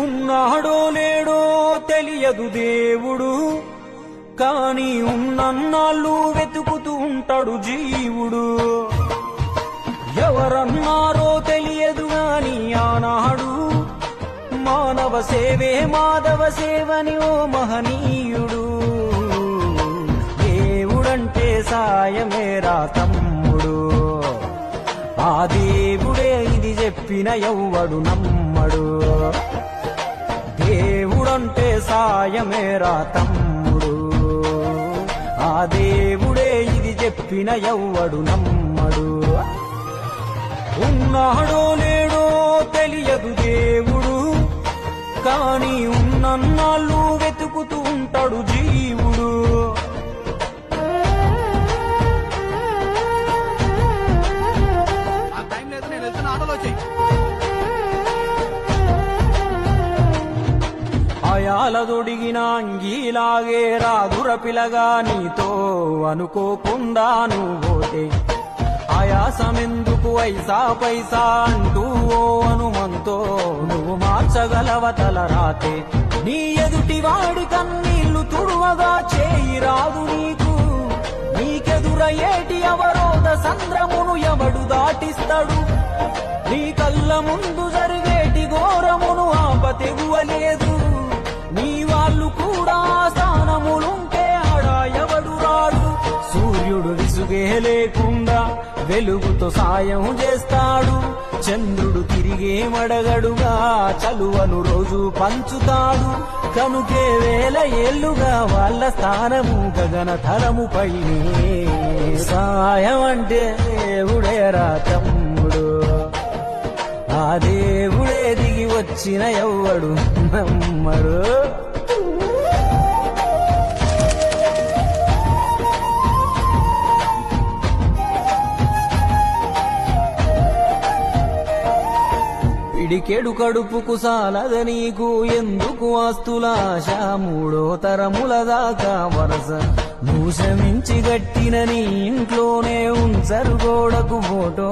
ఉన్నాడో లేడో తెలియదు దేవుడు, కాని ఉన్నన్నాళ్ళు వెతుకుతూ ఉంటాడు జీవుడు. ఎవరన్నారో తెలియదు గాని ఆనాడు మానవ సేవే మాధవ సేవని ఓ మహనీయుడు. దేవుడంటే సాయమేరా తమ్ముడు, ఆ దేవుడే ఇది చెప్పిన ఎవ్వడు నమ్మడు. దేవుడంటే సాయమేరా తమ్ముడు, ఆ దేవుడే ఇది చెప్పిన ఎవ్వడు నమ్మడు. ఉన్నాడో లేడో తెలియదు దేవుడు, కాని ఉన్నన్నాళ్ళు వెతుకుతూ ఉంటాడు జీవుడు. అయాలదొడిగిన అంగీలాగే రాదుర పిలగా నీతో అనుకోకుండా నువ్వోతే, ఆయాసమెందుకు ఐసా పైసా అంటూ ఓ అనుమంతో నువ్వు మార్చగలవ తలరాతే. నీ ఎదుటి వాడి కన్నీళ్లు తుడువగా చేయి రాదు నీకు, నీకెదురయ్యేటి అవరోధ సంద్రమును ఎవడు దాటిస్తాడు. నీ కళ్ళ ముందు జరిగేటి ఘోరమును ఆపతెగువలేదు, నీ వాళ్ళు కూడా స్థానములుంటే ఆడా ఎవడు రాడు. సూర్యుడు విసుగే లేకుండా వెలుగుతో సాయం చేస్తాడు, చంద్రుడు తిరిగే మడగడుగా చలువను రోజు పంచుతాడు. కనుకే వేల ఏళ్లుగా వాళ్ళ స్థానము గగన తరముపైనే. సాయం అంటే దేవుడేరా తమ్ముడు, ఆ దేవుడే దిగి వచ్చిన ఎవ్వడు నమ్మడు. పిడికెడు కడుపుకు సాలద నీకు ఎందుకు ఆస్తులాశ, మూడో తరముల దాకా వరస నువ్వు శ్రమించి గట్టిన నీ ఇంట్లోనే ఉంచరు గోడకు ఫోటో,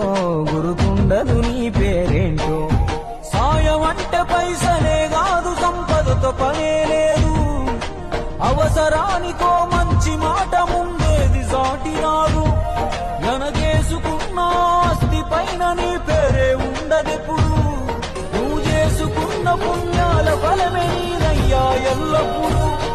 గురుతుండదు నీ పేరేంటో. సాయం అంటే పైసలే కాదు, సంపదతో పనే లేదు, అవసరానికో మంచి మాట ముందేది సాటి రాదు. ఎనగేసుకున్న ఆస్తి పైన నీ పేరే ఉండదెప్పుడు, నువ్వు చేసుకున్న పుణ్యాల ఫలమే నీదయ్యా ఎల్లప్పుడు.